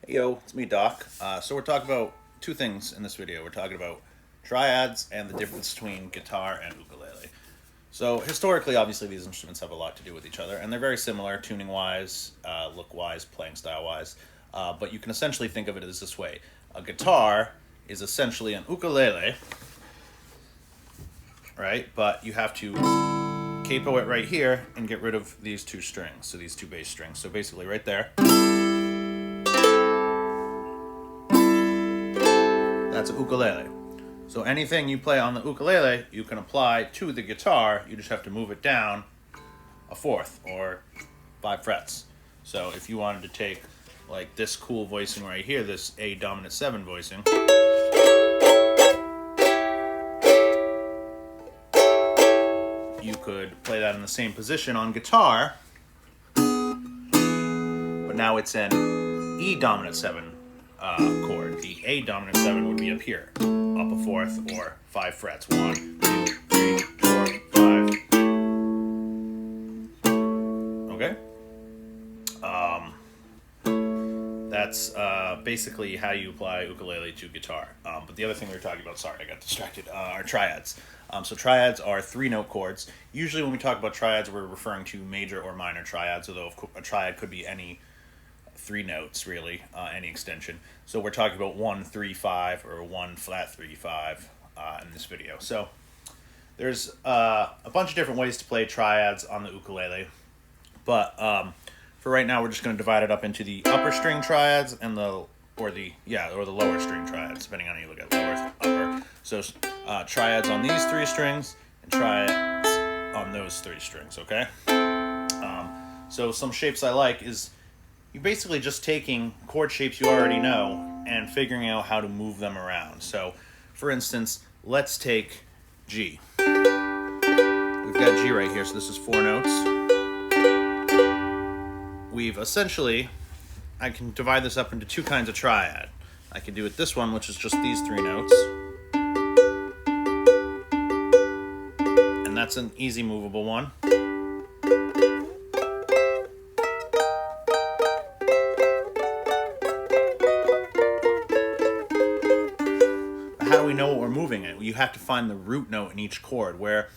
Hey yo, it's me, Doc. So we're talking about two things in this video. We're talking about triads and the difference between guitar and ukulele. So historically, obviously, these instruments have a lot to do with each other, and they're very similar tuning-wise, look-wise, playing style-wise. But you can essentially think of it as this way: a guitar is essentially an ukulele, right? But you have to capo it right here and get rid of these two strings, so these two bass strings. So basically, right there. That's a ukulele. So anything you play on the ukulele, you can apply to the guitar. You just have to move it down a fourth or 5 frets. So if you wanted to take like this cool voicing right here, this A dominant 7 voicing, you could play that in the same position on guitar, but now it's an E dominant 7 chord. The A dominant 7 would be up here, up a fourth or 5 frets. 1, 2, 3, 4, 5. Okay. That's basically how you apply ukulele to guitar. But the other thing we were talking about, sorry, I got distracted, are triads. So triads are 3-note chords. Usually when we talk about triads, we're referring to major or minor triads, although a triad could be any 3 notes, really, any extension. So we're talking about 1, 3, 5, or 1 flat 3, 5 in this video. So there's a bunch of different ways to play triads on the ukulele, but for right now, we're just going to divide it up into the upper string triads and the lower string triads, depending on how you look at lower, upper. So triads on these 3 strings and triads on those 3 strings. Okay. So some shapes I like is you're basically just taking chord shapes you already know and figuring out how to move them around. So, for instance, let's take G. We've got G right here, so this is 4 notes. We've essentially, I can divide this up into 2 kinds of triad. I can do it this one, which is just these 3 notes. And that's an easy movable one. How do we know what we're moving it? You have to find the root note in each chord, where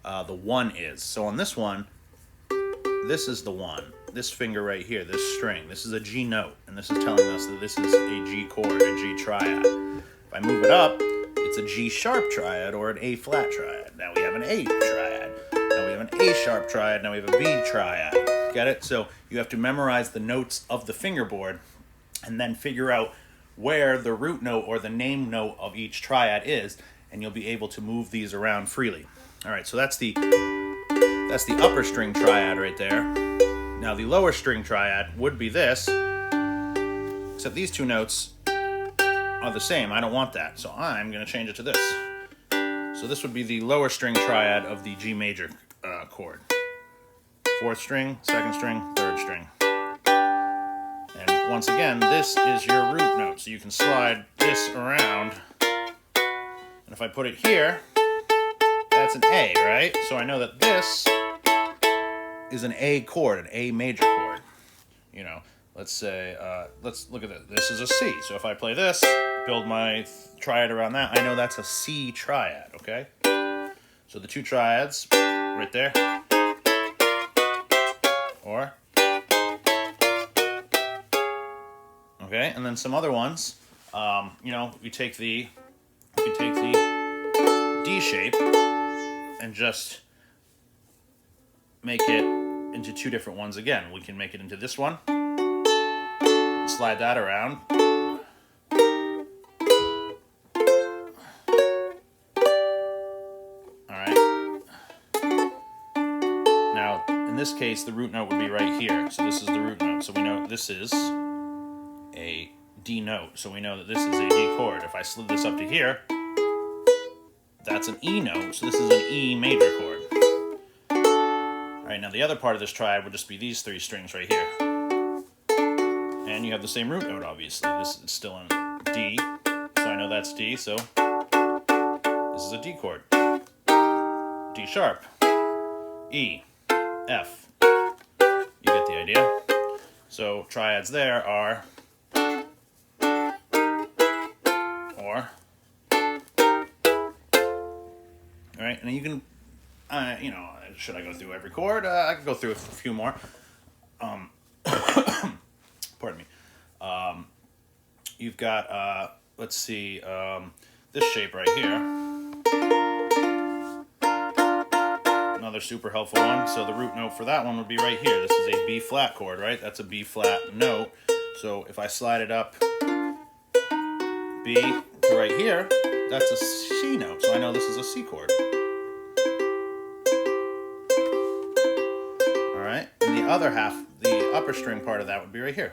the 1 is. So on this one, this is the 1. This finger right here, this string, this is a G note, and this is telling us that this is a G chord, a G triad. If I move it up, it's a G sharp triad or an A flat triad. Now we have an A triad. Now we have an A sharp triad. Now we have a B triad. Get it? So you have to memorize the notes of the fingerboard and then figure out where the root note or the name note of each triad is, and you'll be able to move these around freely. All right, so that's the upper string triad right there. Now the lower string triad would be this, except these 2 notes are the same. I don't want that, so I'm going to change it to this. So this would be the lower string triad of the G major chord. 4th string, 2nd string, 3rd string. And once again, this is your root note, so you can slide this around. And if I put it here, that's an A, right? So I know that this is an A chord, an A major chord. You know, let's say, let's look at this. This is a C. So if I play this, build my triad around that, I know that's a C triad, okay? So the 2 triads right there. Or, okay, and then some other ones. You know, you take the D shape and just make it into 2 different ones again. We can make it into this one, slide that around. All right. Now, in this case, the root note would be right here. So this is the root note. So we know this is a D note. So we know that this is a D chord. If I slid this up to here, that's an E note. So this is an E major chord. All right, now the other part of this triad would just be these 3 strings right here. And you have the same root note, obviously. This is still in D, so I know that's D, so this is a D chord. D sharp, E, F. You get the idea. So triads there are more. All right, and you can, should I go through every chord? I could go through a few more. Pardon me. You've got, let's see, this shape right here. Another super helpful one. So the root note for that one would be right here. This is a B flat chord, right? That's a B flat note. So if I slide it up B to right here, that's a C note. So I know this is a C chord. All right, and the other half, the upper string part of that would be right here.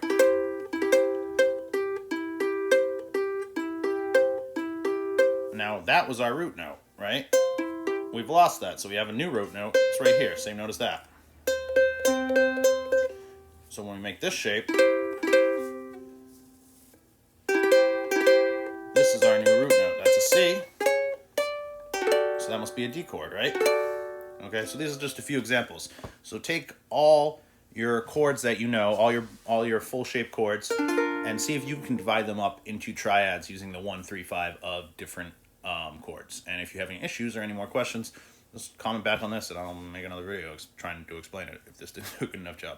Now that was our root note, right? We've lost that, so we have a new root note. It's right here, same note as that. So when we make this shape, this is our new root note. That's a C. So that must be a D chord, right? Okay, so these are just a few examples. So take all your chords that you know, all your full shape chords, and see if you can divide them up into triads using the 1, 3, 5 of different chords. And if you have any issues or any more questions, just comment back on this and I'll make another video trying to explain it if this didn't do a good enough job.